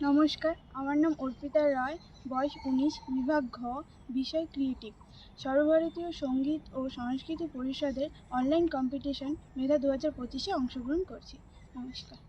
নমস্কার, আমার নাম অর্পিতা রায়, বয়স ১৯, বিভাগ ঘ, বিষয় ক্রিয়েটিভ। সর্বভারতীয় সঙ্গীত ও সংস্কৃতি পরিষদের অনলাইন কম্পিটিশন মেধা ২০২৫-এ অংশগ্রহণ করছি। নমস্কার।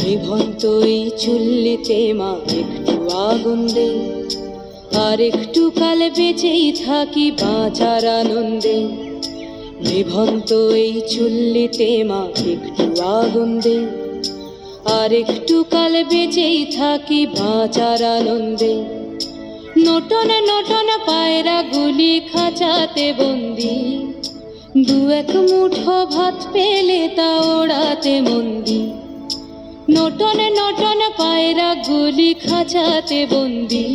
নিভন্ত এই চুল্লিতে মা একটু আগুন দে, আর একটু কাল বেঁচেই থাকি বাঁচার আনন্দে। নিভন্ত এই চুল্লিতে মা একটু আগুন দে, আর একটু কাল বেঁচেই থাকি বাঁচার আনন্দে। নটন নটন পায়রা গুলি খাঁচাতে বন্দি, দু এক মুঠো ভাত পেলে তা ওড়াতে মন্দি। নটন নটন পায়রা গুলি খাঁচাতে বন্দি,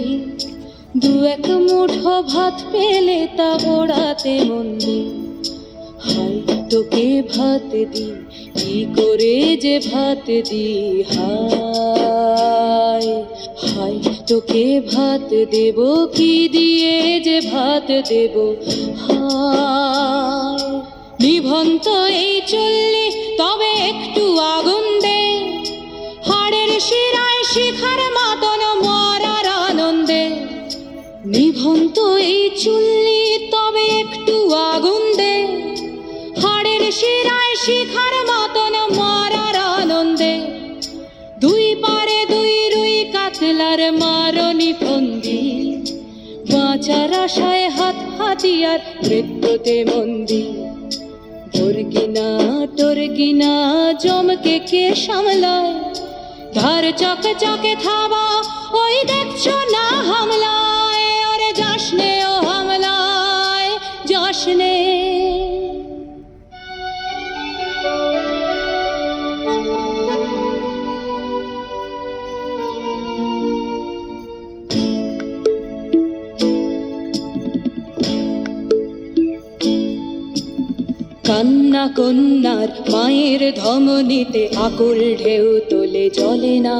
দু এক মুঠো ভাত পেলে তা ওড়াতে মন্দি। হাই তোকে ভাত দি, কি করে যে ভাত দি, হায় হাই তোকে ভাত দেব, কি দিয়ে যে ভাত দেব, হায়। নিভন্ত এই চুল্লি তবে একটু আগুন দে, হাড়ের শিরায় শিখার মাতন মরার আনন্দে। নিভন্ত এই চুল্লি তবে একটু আগুন দে, হাড়ের শিরায় শিখার মাতন মরার আনন্দে। দুই পারে দুই রুই কাতলার মারনি ফন্দি, বাঁচার আশায় হাত হাতিয়ার মৃত্যুতে মন্দি। তোর কিনা জমকে কে সামলায়, ধার চকে চকে থাবা ওই দেখছো না হামলায়। ওরে যাসনে ও হামলায় যাসনে। কান্না কন্যার মায়ের ধমনীতে আকুল ঢেউ তোলে জলে না,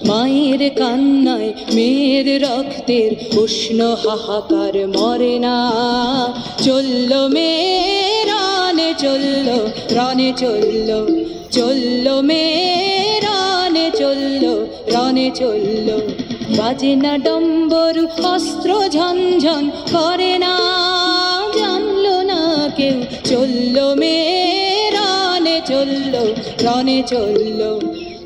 মায়ের কান্নায় মেয়ের রক্তের উষ্ণ হাহাকার মরে না। চললো মেয়ে রানে চললো, রানে চললো, চললো মেয়ে রানে চললো, রানে চললো। বাজে না ডম্বরু অস্ত্র ঝনঝন করে না, জানলো না কেউ। চললো মেয়ে রানে চললো, রানে চললো,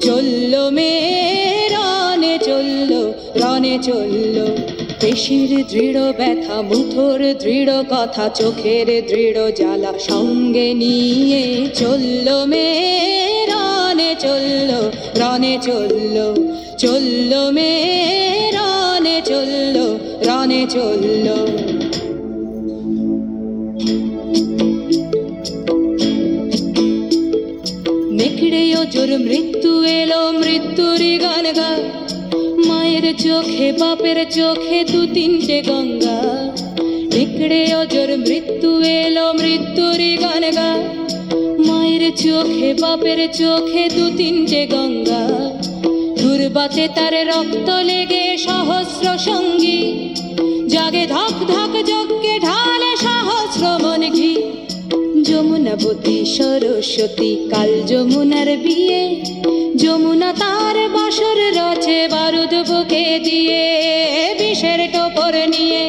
চললো মেয়ে রানে চললো, রানে চললো। পেশির দৃঢ় ব্যথা, মুঠোর দৃঢ় কথা, চোখের দৃঢ় জ্বালা সঙ্গে নিয়ে চললো মেয়ে রানে চললো, রানে চললো, চললো মেয়ে রানে চললো, রানে চললো। নেকড়ে ওজোর মৃত্যু এলো, মৃত্যুরই গান গা, মায়ের চোখে বাপের চোখে দু তিনটে গঙ্গা। নেকড়ে ওজোর মৃত্যু এলো, মৃত্যুরই গান গা, মায়ের চোখে বাপের চোখে দু তিনটে গঙ্গা। দুর্বাতে তার রক্ত লেগে সহস্র সঙ্গী, জাগে ধক ধক যজ্ঞে ঢালে সহস্র মন ঘি। যমুনাবতী সরস্বতী কাল যমুনার বিয়ে, যমুনা তার বাসর রচে বারুদ বুকে দিয়ে, বিষের টোপর নিয়ে।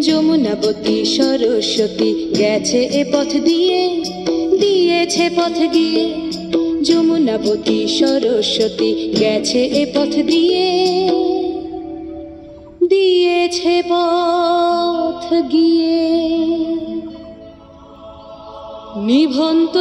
যমুনাবতী সরস্বতী গেছে এ পথ দিয়ে, দিয়েছে পথ গিয়ে। যমুনাবতী সরস্বতী গেছে এ পথ দিয়ে, দিয়েছে পথ গিয়ে। নিভন্ত